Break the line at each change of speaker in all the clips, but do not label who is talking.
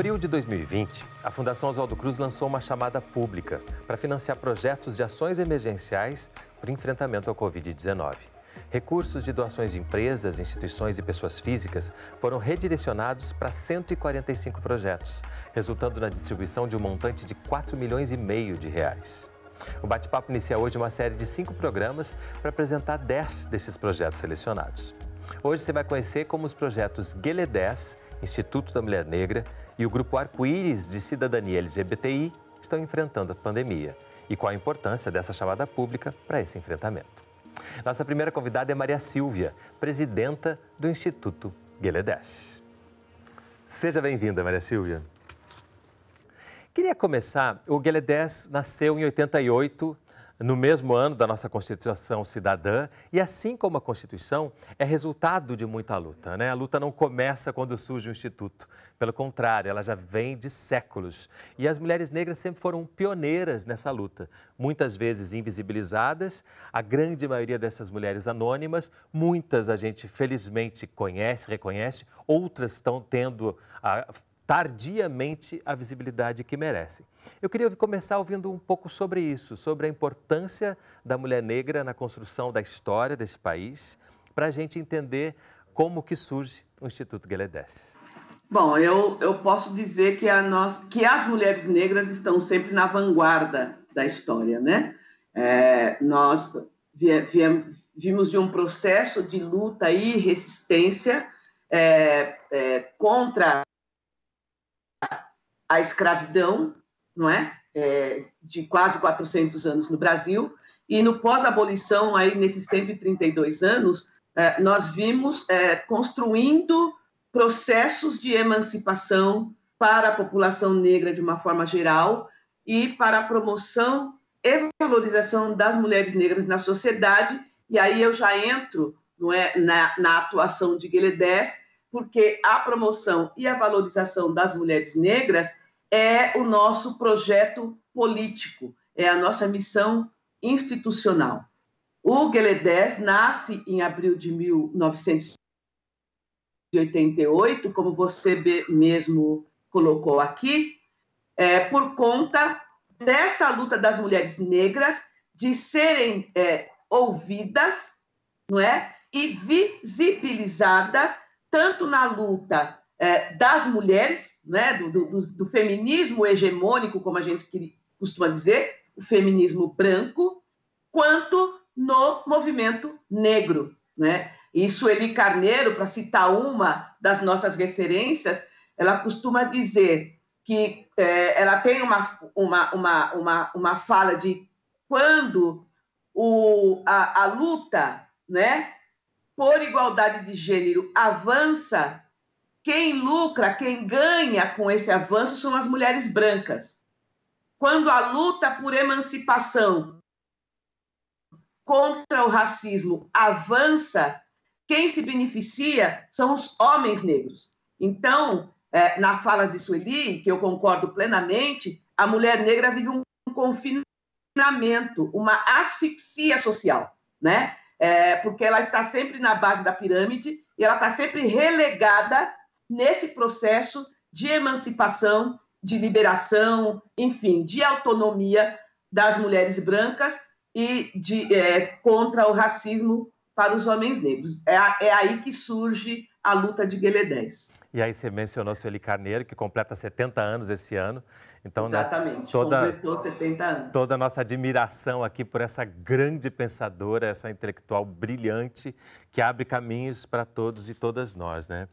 abril de 2020, a Fundação Oswaldo Cruz lançou uma chamada pública para financiar projetos de ações emergenciais para enfrentamento ao Covid-19. Recursos de doações de empresas, instituições e pessoas físicas foram redirecionados para 145 projetos, resultando na distribuição de um montante de 4,5 milhões de reais. O bate-papo inicia hoje uma série de 5 programas para apresentar 10 desses projetos selecionados. Hoje você vai conhecer como os projetos Guelé 10, Instituto da Mulher Negra e o Grupo Arco-Íris de Cidadania LGBTI estão enfrentando a pandemia e qual a importância dessa chamada pública para esse enfrentamento. Nossa primeira convidada é Maria Silvia, presidenta do Instituto Guelé 10. Seja bem-vinda, Maria Silvia. Queria começar, o Guelé 10 nasceu em 88, no mesmo ano da nossa Constituição Cidadã, e assim como a Constituição, é resultado de muita luta, né? A luta não começa quando surge o Instituto, pelo contrário, ela já vem de séculos. E as mulheres negras sempre foram pioneiras nessa luta, muitas vezes invisibilizadas, a grande maioria dessas mulheres anônimas, muitas a gente felizmente conhece, reconhece, outras estão tendo tardiamente a visibilidade que merecem. Eu queria começar ouvindo um pouco sobre isso, sobre a importância da mulher negra na construção da história desse país, para a gente entender como que surge o Instituto Guelé 10.
Bom, eu posso dizer que as mulheres negras estão sempre na vanguarda da história, né? Nós vimos de um processo de luta e resistência contra a escravidão, não é? De quase 400 anos no Brasil, e no pós-abolição, aí nesses 132 anos, nós vimos construindo processos de emancipação para a população negra de uma forma geral e para a promoção e valorização das mulheres negras na sociedade, e aí eu já entro, não é, na atuação de Guelé 10, porque a promoção e a valorização das mulheres negras é o nosso projeto político, é a nossa missão institucional. O Guelé 10 nasce em abril de 1988, como você mesmo colocou aqui, por conta dessa luta das mulheres negras de serem ouvidas, não é? E visibilizadas tanto na luta das mulheres, né, do feminismo hegemônico, como a gente costuma dizer, o feminismo branco, quanto no movimento negro, né? E Sueli Carneiro, para citar uma das nossas referências, ela costuma dizer que ela tem uma fala de quando a luta, né, por igualdade de gênero avança, quem lucra, quem ganha com esse avanço são as mulheres brancas. Quando a luta por emancipação contra o racismo avança, quem se beneficia são os homens negros. Então, na fala de Sueli, que eu concordo plenamente, a mulher negra vive um confinamento, uma asfixia social, né? Porque ela está sempre na base da pirâmide e ela está sempre relegada nesse processo de emancipação, de liberação, enfim, de autonomia das mulheres brancas e contra o racismo para os homens negros. É aí que surge a luta de Guelé 10.
E aí você mencionou Sueli Carneiro, que completa 70 anos esse ano. Então,
exatamente, completou 70 anos.
Toda a nossa admiração aqui por essa grande pensadora, essa intelectual brilhante, que abre caminhos para todos e todas nós, né?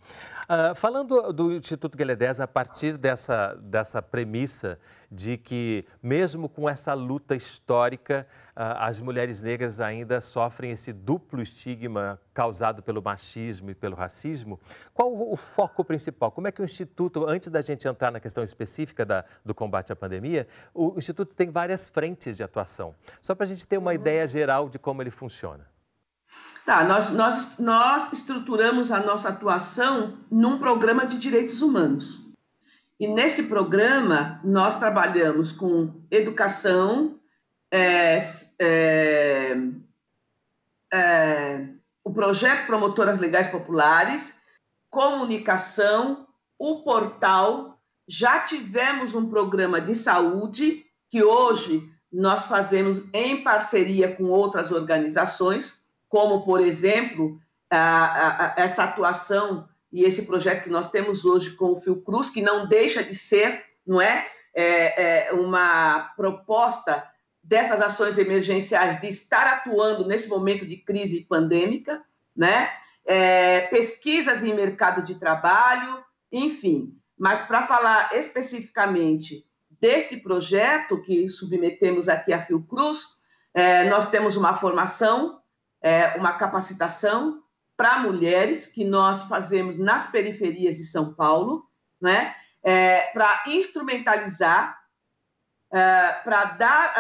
Falando do Instituto Guelé 10, a partir dessa premissa de que, mesmo com essa luta histórica, as mulheres negras ainda sofrem esse duplo estigma causado pelo machismo e pelo racismo, qual o foco principal? Como é que o Instituto, antes da gente entrar na questão específica do combate à pandemia, o Instituto tem várias frentes de atuação, só para a gente ter uma ideia geral de como ele funciona.
Tá, nós estruturamos a nossa atuação num programa de direitos humanos. E nesse programa, nós trabalhamos com educação, o projeto Promotoras Legais Populares, comunicação, o portal já tivemos um programa de saúde que hoje nós fazemos em parceria com outras organizações, como, por exemplo, essa atuação e esse projeto que nós temos hoje com o Fiocruz, que não deixa de ser, não é, uma proposta dessas ações emergenciais de estar atuando nesse momento de crise pandêmica, né? Pesquisas em mercado de trabalho, enfim. Mas para falar especificamente deste projeto que submetemos aqui à Fiocruz, nós temos uma formação, uma capacitação para mulheres que nós fazemos nas periferias de São Paulo, né? Para instrumentalizar, para dar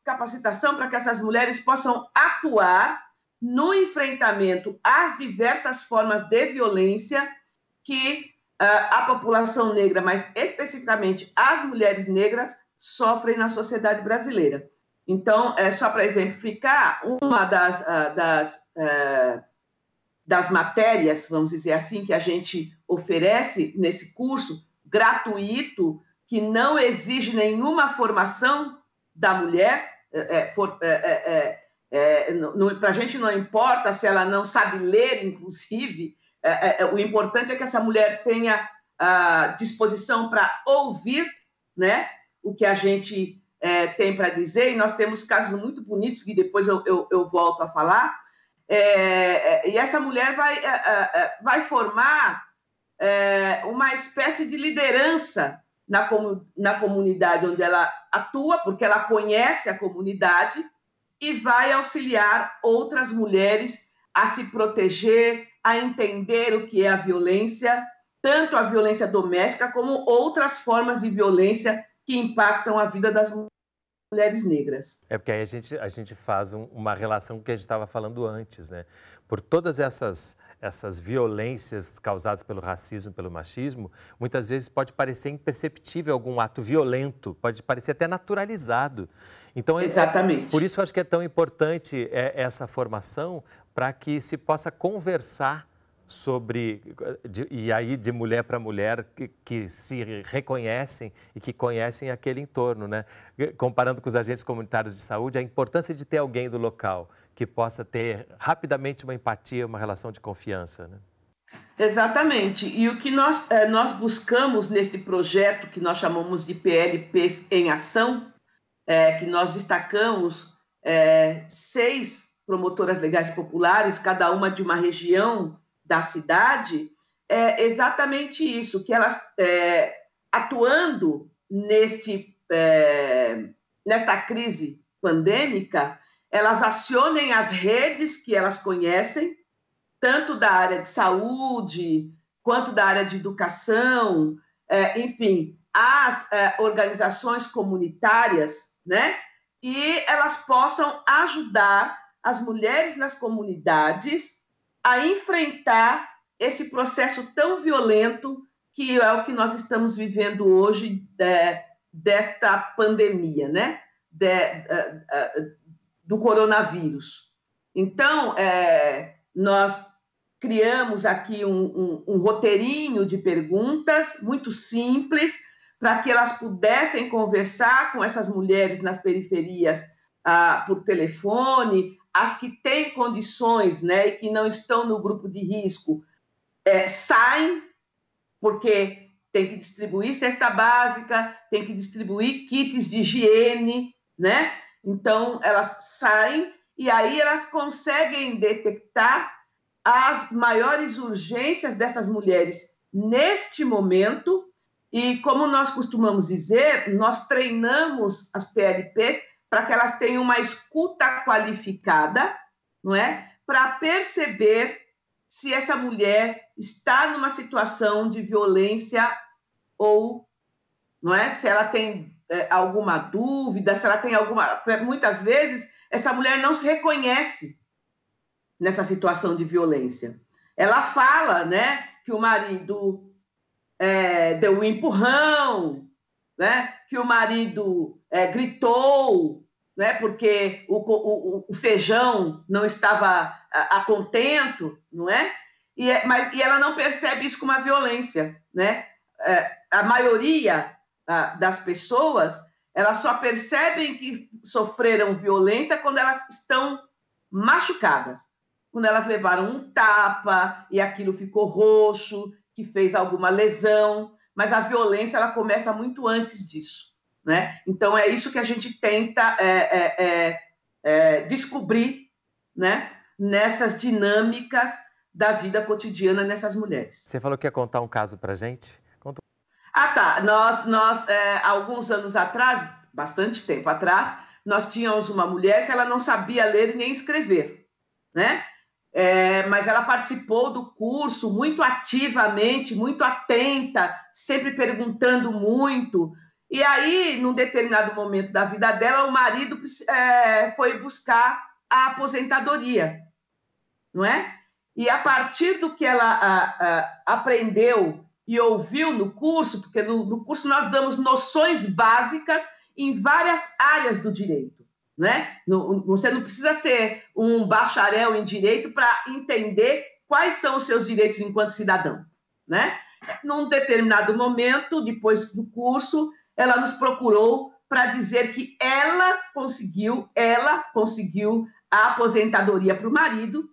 capacitação para que essas mulheres possam atuar no enfrentamento às diversas formas de violência que a população negra, mas especificamente as mulheres negras, sofrem na sociedade brasileira. Então, só para exemplificar, uma das matérias, vamos dizer assim, que a gente oferece nesse curso gratuito, que não exige nenhuma formação da mulher, para a gente não importa se ela não sabe ler, inclusive, o importante é que essa mulher tenha disposição para ouvir, né, o que a gente tem para dizer, e nós temos casos muito bonitos que depois eu volto a falar, e essa mulher vai formar uma espécie de liderança na comunidade onde ela atua, porque ela conhece a comunidade e vai auxiliar outras mulheres a se proteger, a entender o que é a violência, tanto a violência doméstica como outras formas de violência que impactam a vida das mulheres negras.
Porque aí a gente faz uma relação com o que a gente estava falando antes, né? Por todas essas violências causadas pelo racismo e pelo machismo, muitas vezes pode parecer imperceptível algum ato violento, pode parecer até naturalizado. Então,
exatamente.
Por isso eu acho que é tão importante essa formação, para que se possa conversar sobre, e aí de mulher para mulher, que se reconhecem e que conhecem aquele entorno, né? Comparando com os agentes comunitários de saúde, a importância de ter alguém do local que possa ter rapidamente uma empatia, uma relação de confiança, né?
Exatamente. E o que nós buscamos neste projeto que nós chamamos de PLPs em Ação, que nós destacamos 6 promotoras legais populares, cada uma de uma região da cidade, é exatamente isso, que elas, atuando nesta crise pandêmica, elas acionem as redes que elas conhecem, tanto da área de saúde, quanto da área de educação, enfim, as organizações comunitárias, né? E elas possam ajudar as mulheres nas comunidades a enfrentar esse processo tão violento que é o que nós estamos vivendo hoje desta pandemia, né? Do coronavírus. Então, nós criamos aqui um roteirinho de perguntas muito simples para que elas pudessem conversar com essas mulheres nas periferias por telefone, as que têm condições, né, e que não estão no grupo de risco, saem, porque tem que distribuir cesta básica, tem que distribuir kits de higiene, né? Então, elas saem e aí elas conseguem detectar as maiores urgências dessas mulheres neste momento. E, como nós costumamos dizer, nós treinamos as PLPs para que elas tenham uma escuta qualificada, não é? Para perceber se essa mulher está numa situação de violência ou, não é? Se ela tem alguma dúvida, se ela tem alguma... Muitas vezes, essa mulher não se reconhece nessa situação de violência. Ela fala, né, que o marido deu um empurrão, né, que o marido gritou, né, porque o feijão não estava a contento, não é? E ela não percebe isso como uma violência, né? a maioria das pessoas, elas só percebem que sofreram violência quando elas estão machucadas, quando elas levaram um tapa e aquilo ficou roxo, que fez alguma lesão, mas a violência ela começa muito antes disso, né? Então é isso que a gente tenta descobrir, né? Nessas dinâmicas da vida cotidiana nessas mulheres.
Você falou que ia contar um caso para a gente? Conta.
Tá. Nós alguns anos atrás, bastante tempo atrás, nós tínhamos uma mulher que ela não sabia ler nem escrever, né? Mas ela participou do curso muito ativamente, muito atenta, sempre perguntando muito. E aí, num determinado momento da vida dela, o marido foi buscar a aposentadoria, não é? E a partir do que ela aprendeu e ouviu no curso, porque no curso nós damos noções básicas em várias áreas do direito, né? Você não precisa ser um bacharel em direito para entender quais são os seus direitos enquanto cidadão, né? Num determinado momento, depois do curso, ela nos procurou para dizer que ela conseguiu a aposentadoria para o marido,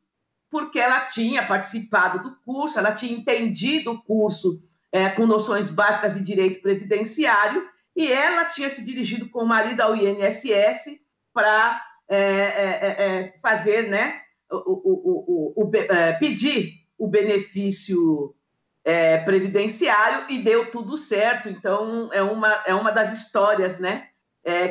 porque ela tinha participado do curso, ela tinha entendido o curso com noções básicas de direito previdenciário, e ela tinha se dirigido com o marido ao INSS para fazer, né, pedir o benefício previdenciário, e deu tudo certo. Então, é uma das histórias, né,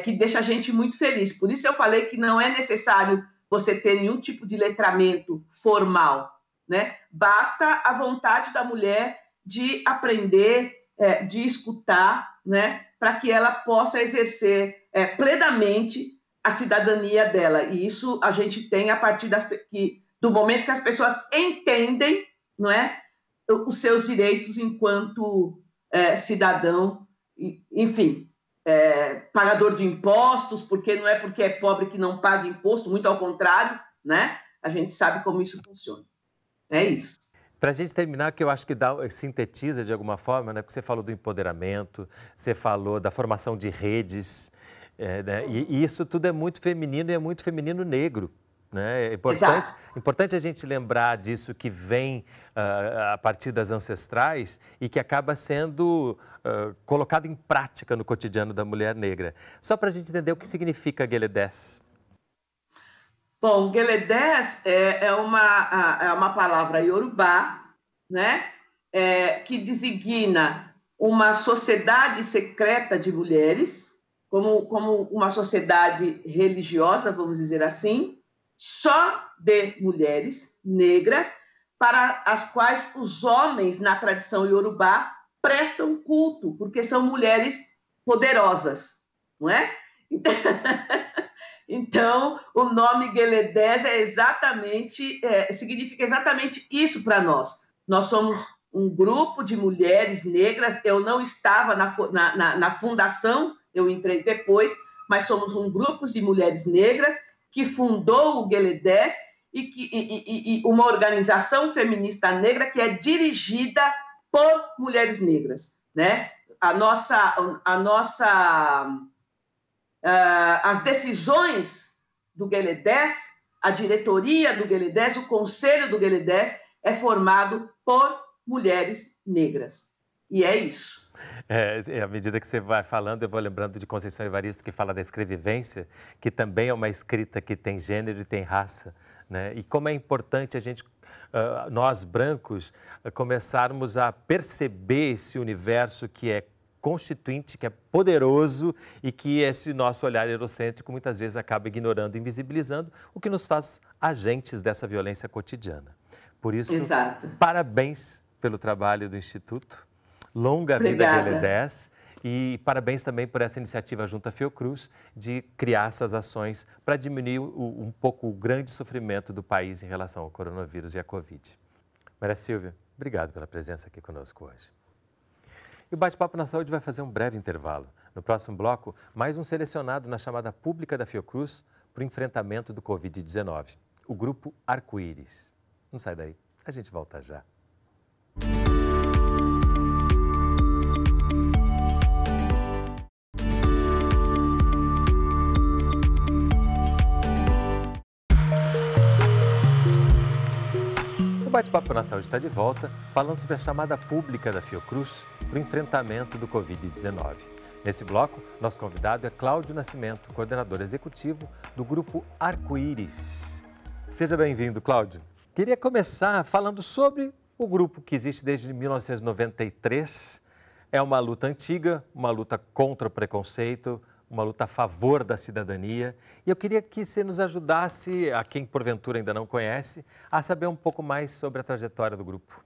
que deixa a gente muito feliz. Por isso eu falei que não é necessário você ter nenhum tipo de letramento formal, né? Basta a vontade da mulher de aprender, de escutar, né? Para que ela possa exercer plenamente a cidadania dela. E isso a gente tem a partir do momento que as pessoas entendem, não é, os seus direitos enquanto cidadão, enfim, pagador de impostos, porque não é porque é pobre que não paga imposto, muito ao contrário, né? A gente sabe como isso funciona. É isso.
Para a gente terminar, que eu acho que sintetiza de alguma forma, né? Porque você falou do empoderamento, você falou da formação de redes, né? E isso tudo é muito feminino e é muito feminino negro. Né? É importante a gente lembrar disso que vem a partir das ancestrais e que acaba sendo colocado em prática no cotidiano da mulher negra. Só para a gente entender o que significa Geledés.
Bom, Geledés é uma palavra iorubá, né? Que designa uma sociedade secreta de mulheres, como uma sociedade religiosa, vamos dizer assim, só de mulheres negras, para as quais os homens, na tradição iorubá, prestam culto, porque são mulheres poderosas, não é? Então, o nome Geledés significa exatamente isso para nós. Nós somos um grupo de mulheres negras. Eu não estava na fundação, eu entrei depois, mas somos um grupo de mulheres negras que fundou o Geledés e uma organização feminista negra que é dirigida por mulheres negras, né? As decisões do Geledés, a diretoria do Geledés, o conselho do Geledés é formado por mulheres negras. E é isso.
À medida que você vai falando, eu vou lembrando de Conceição Evaristo, que fala da escrevivência, que também é uma escrita que tem gênero e tem raça, né? E como é importante a gente, nós brancos, começarmos a perceber esse universo que é constituinte, que é poderoso e que esse nosso olhar eurocêntrico muitas vezes acaba ignorando, invisibilizando, o que nos faz agentes dessa violência cotidiana. Por isso, parabéns pelo trabalho do Instituto. Longa vida Geledés, e parabéns também por essa iniciativa junto à Fiocruz de criar essas ações para diminuir um pouco o grande sofrimento do país em relação ao coronavírus e à Covid. Maria Silvia, obrigado pela presença aqui conosco hoje. E o Bate-Papo na Saúde vai fazer um breve intervalo. No próximo bloco, mais um selecionado na chamada pública da Fiocruz para o enfrentamento do Covid-19, o Grupo Arco-Íris. Não sai daí, a gente volta já. Bate-Papo na Saúde está de volta, falando sobre a chamada pública da Fiocruz para o enfrentamento do Covid-19. Nesse bloco, nosso convidado é Cláudio Nascimento, coordenador executivo do Grupo Arco-Íris. Seja bem-vindo, Cláudio. Queria começar falando sobre o grupo que existe desde 1993. É uma luta antiga, uma luta contra o preconceito, uma luta a favor da cidadania. E eu queria que você nos ajudasse, a quem porventura ainda não conhece, a saber um pouco mais sobre a trajetória do grupo.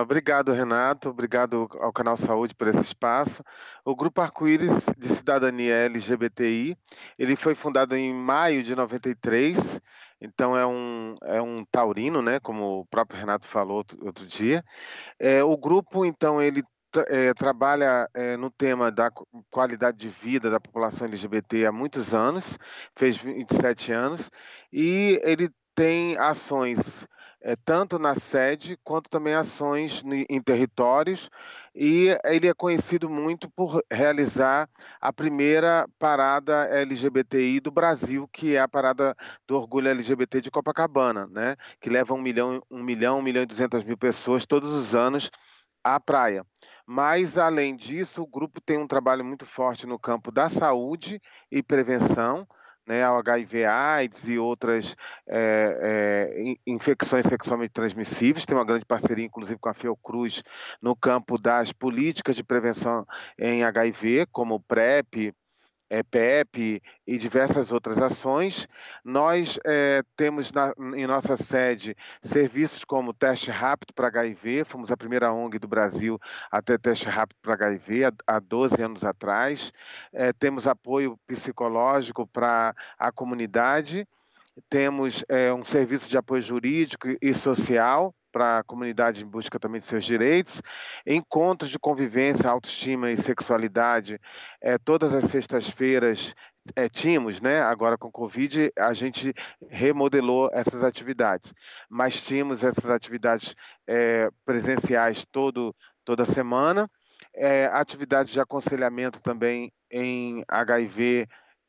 Obrigado, Renato. Obrigado ao Canal Saúde por esse espaço. O Grupo Arco-Íris de Cidadania LGBTI, ele foi fundado em maio de 93, então é um taurino, né, como o próprio Renato falou outro dia. O grupo, então, ele trabalha no tema da qualidade de vida da população LGBT há muitos anos, fez 27 anos, e ele tem ações tanto na sede, quanto também ações em territórios, e ele é conhecido muito por realizar a primeira parada LGBTI do Brasil, que é a parada do Orgulho LGBT de Copacabana, né? Que leva 1 milhão e 200 mil pessoas todos os anos à praia. Mas, além disso, o grupo tem um trabalho muito forte no campo da saúde e prevenção, né, ao HIV/AIDS e outras infecções sexualmente transmissíveis. Tem uma grande parceria, inclusive, com a Fiocruz no campo das políticas de prevenção em HIV, como PrEP, PEP e diversas outras ações. Nós temos em nossa sede serviços como teste rápido para HIV, fomos a primeira ONG do Brasil a ter teste rápido para HIV há 12 anos atrás. Temos apoio psicológico para a comunidade, temos um serviço de apoio jurídico e social para a comunidade em busca também de seus direitos, encontros de convivência, autoestima e sexualidade, todas as sextas-feiras tínhamos, né? Agora com Covid a gente remodelou essas atividades, mas tínhamos essas atividades presenciais toda semana, atividades de aconselhamento também em HIV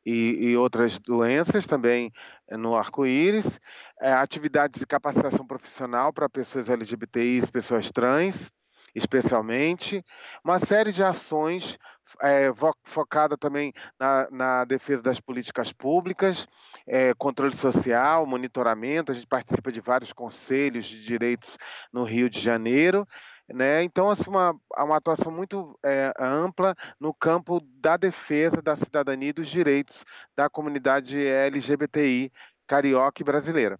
e outras doenças também no Arco-Íris, atividades de capacitação profissional para pessoas LGBTIs, pessoas trans, especialmente, uma série de ações focada também na defesa das políticas públicas, controle social, monitoramento. A gente participa de vários conselhos de direitos no Rio de Janeiro, né? Então, assim, uma atuação muito ampla no campo da defesa da cidadania e dos direitos da comunidade LGBTI carioca e brasileira.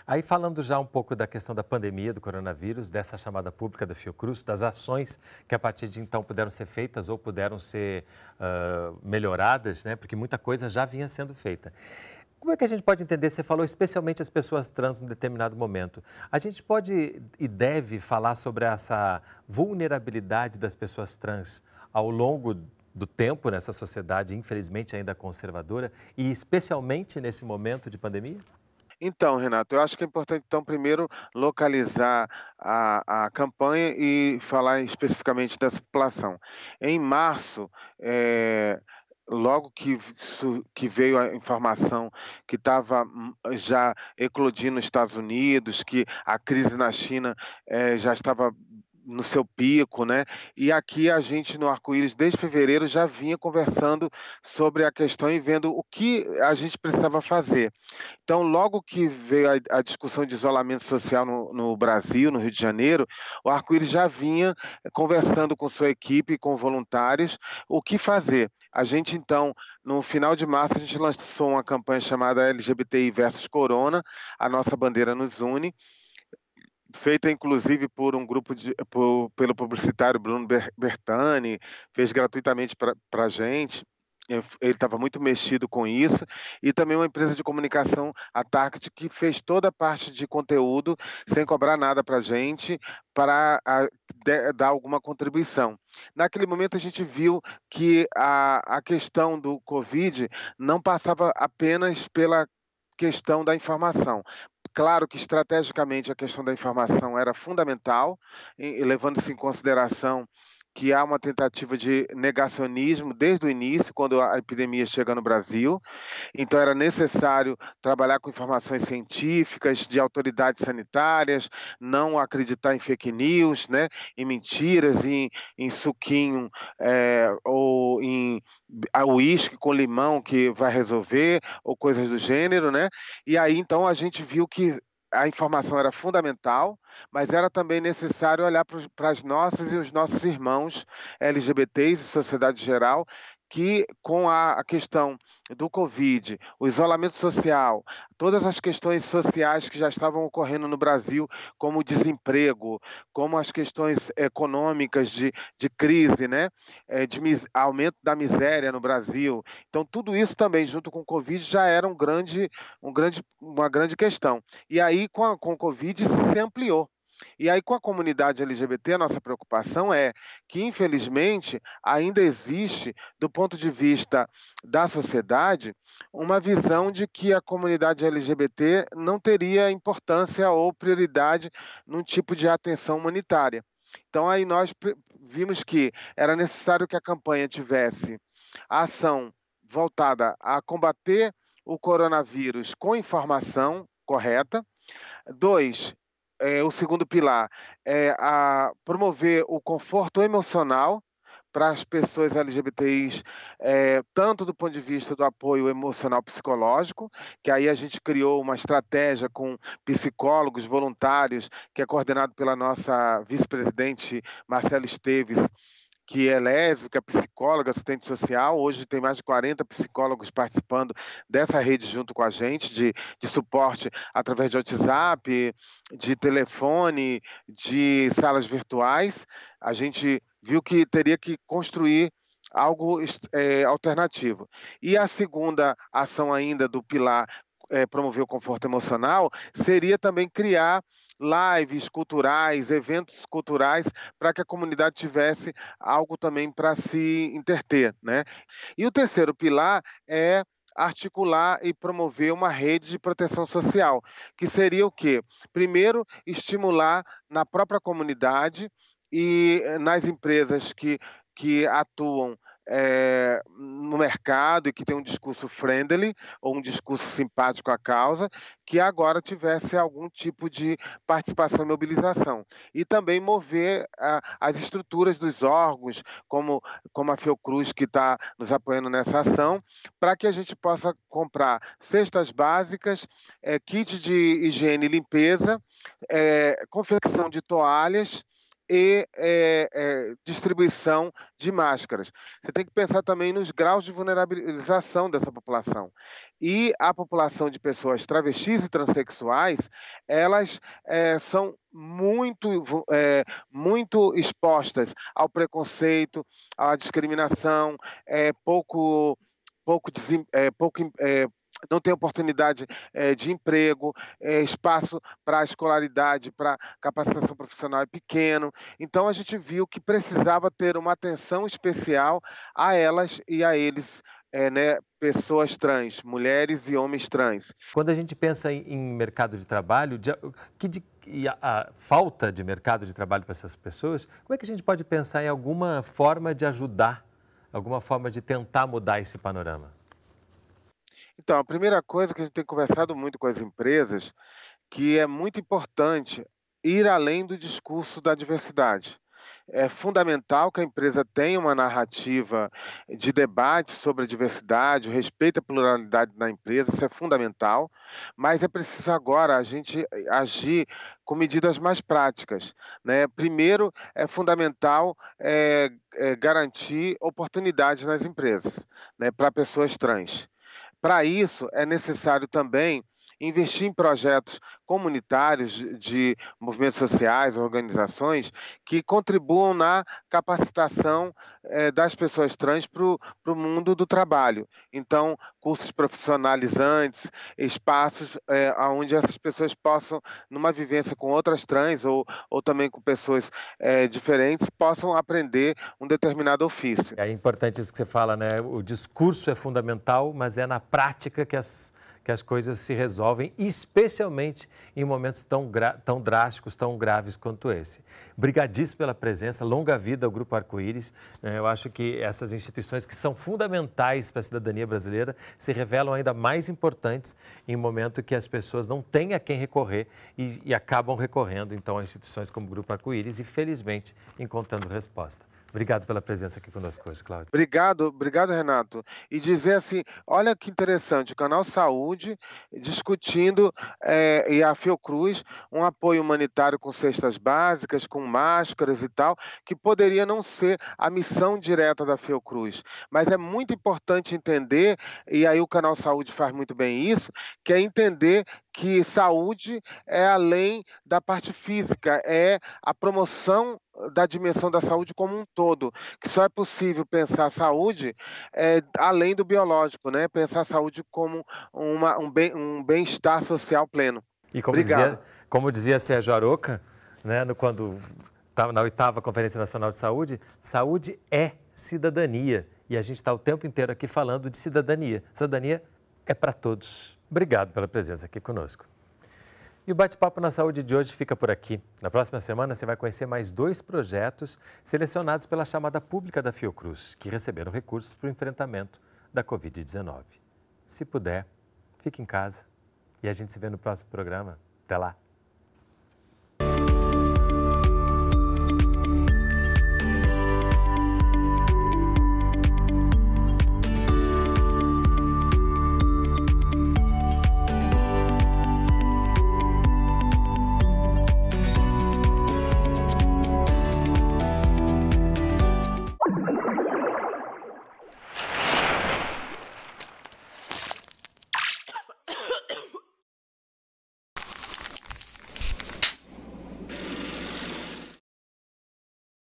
Aí falando já um pouco da questão da pandemia do coronavírus, dessa chamada pública da Fiocruz, das ações que a partir de então puderam ser feitas ou puderam ser melhoradas, né? Porque muita coisa já vinha sendo feita. Como é que a gente pode entender? Você falou especialmente as pessoas trans num determinado momento. A gente pode e deve falar sobre essa vulnerabilidade das pessoas trans ao longo do tempo nessa sociedade, infelizmente ainda conservadora, e especialmente nesse momento de pandemia?
Então, Renato, eu acho que é importante, então, primeiro localizar a campanha e falar especificamente dessa população. Em março, logo que veio a informação que estava já eclodindo nos Estados Unidos, que a crise na China já estava no seu pico, né? E aqui a gente no Arco-Íris, desde fevereiro, já vinha conversando sobre a questão e vendo o que a gente precisava fazer. Então, logo que veio a discussão de isolamento social no Brasil, no Rio de Janeiro, o Arco-Íris já vinha conversando com sua equipe, com voluntários, o que fazer. A gente, então, no final de março, a gente lançou uma campanha chamada LGBTI versus Corona, a nossa bandeira nos une, feita inclusive por um grupo pelo publicitário Bruno Bertani, fez gratuitamente para a gente. Ele estava muito mexido com isso, e também uma empresa de comunicação, a Target, que fez toda a parte de conteúdo sem cobrar nada para a gente, para dar alguma contribuição. Naquele momento a gente viu que a questão do Covid não passava apenas pela questão da informação. Claro que estrategicamente a questão da informação era fundamental, levando-se em consideração que há uma tentativa de negacionismo desde o início, quando a epidemia chega no Brasil. Então, era necessário trabalhar com informações científicas de autoridades sanitárias, não acreditar em fake news, né, em mentiras, em suquinho ou em uísque com limão que vai resolver, ou coisas do gênero, né? E aí, então, a gente viu que a informação era fundamental, mas era também necessário olhar para as nossas e os nossos irmãos LGBTs e sociedade geral, que com a questão do Covid, o isolamento social, todas as questões sociais que já estavam ocorrendo no Brasil, como o desemprego, como as questões econômicas de crise, né? Aumento da miséria no Brasil. Então, tudo isso também, junto com o Covid, já era uma grande questão. E aí, com o Covid, isso se ampliou. E aí, com a comunidade LGBT, a nossa preocupação é que, infelizmente, ainda existe, do ponto de vista da sociedade, uma visão de que a comunidade LGBT não teria importância ou prioridade num tipo de atenção humanitária. Então, aí nós vimos que era necessário que a campanha tivesse a ação voltada a combater o coronavírus com informação correta. 2, o segundo pilar é promover o conforto emocional para as pessoas LGBTIs, tanto do ponto de vista do apoio emocional psicológico, que aí a gente criou uma estratégia com psicólogos voluntários, que é coordenado pela nossa vice-presidente Marcela Esteves, que é lésbica, psicóloga, assistente social. Hoje tem mais de 40 psicólogos participando dessa rede junto com a gente, de suporte através de WhatsApp, de telefone, de salas virtuais. A gente viu que teria que construir algo alternativo. E a segunda ação ainda do pilar promover o conforto emocional seria também criar lives culturais, eventos culturais, para que a comunidade tivesse algo também para se interter, né? E o terceiro pilar é articular e promover uma rede de proteção social, que seria o quê? Primeiro, estimular na própria comunidade e nas empresas que atuam no mercado e que tem um discurso friendly ou um discurso simpático à causa, que agora tivesse algum tipo de participação e mobilização. E também mover as estruturas dos órgãos, como a Fiocruz, que está nos apoiando nessa ação, para que a gente possa comprar cestas básicas, kit de higiene e limpeza, confecção de toalhas, e distribuição de máscaras. Você tem que pensar também nos graus de vulnerabilização dessa população. E a população de pessoas travestis e transexuais, elas são muito expostas ao preconceito, à discriminação, não tem oportunidade de emprego, espaço para a escolaridade, para capacitação profissional é pequeno. Então, a gente viu que precisava ter uma atenção especial a elas e a eles, né, pessoas trans, mulheres e homens trans.
Quando a gente pensa em mercado de trabalho, e a falta de mercado de trabalho para essas pessoas, como é que a gente pode pensar em alguma forma de ajudar, alguma forma de tentar mudar esse panorama?
Então, a primeira coisa que a gente tem conversado muito com as empresas, que é muito importante ir além do discurso da diversidade. É fundamental que a empresa tenha uma narrativa de debate sobre a diversidade, o respeito à pluralidade na empresa, isso é fundamental, mas é preciso agora a gente agir com medidas mais práticas, né? Primeiro, é fundamental garantir oportunidades nas empresas, né, para pessoas trans. Para isso, é necessário também investir em projetos comunitários de movimentos sociais, organizações, que contribuam na capacitação das pessoas trans para o mundo do trabalho. Então, cursos profissionalizantes, espaços onde essas pessoas possam, numa vivência com outras trans ou também com pessoas diferentes, possam aprender um determinado ofício.
É importante isso que você fala, né? O discurso é fundamental, mas é na prática que as coisas se resolvem, especialmente em momentos tão drásticos, tão graves quanto esse. Brigadíssimo pela presença, longa vida ao Grupo Arco-Íris. Eu acho que essas instituições que são fundamentais para a cidadania brasileira se revelam ainda mais importantes em um momento que as pessoas não têm a quem recorrer e acabam recorrendo, então, a instituições como o Grupo Arco-Íris e, felizmente, encontrando resposta. Obrigado pela presença aqui conosco hoje, Cláudio.
Obrigado, Renato. E dizer assim, olha que interessante, o Canal Saúde discutindo e a Fiocruz um apoio humanitário com cestas básicas, com máscaras e tal, que poderia não ser a missão direta da Fiocruz. Mas é muito importante entender, e aí o Canal Saúde faz muito bem isso, que é entender que saúde é além da parte física, é a promoção da dimensão da saúde como um todo, que só é possível pensar a saúde além do biológico, né? Pensar a saúde como um bem-estar social pleno.
E
Obrigado.
Como dizia Sérgio Aroca, né, quando estava na 8ª Conferência Nacional de Saúde, saúde é cidadania. E a gente está o tempo inteiro aqui falando de cidadania. Cidadania é para todos. Obrigado pela presença aqui conosco. E o Bate-Papo na Saúde de hoje fica por aqui. Na próxima semana você vai conhecer mais 2 projetos selecionados pela chamada pública da Fiocruz, que receberam recursos para o enfrentamento da Covid-19. Se puder, fique em casa e a gente se vê no próximo programa. Até lá!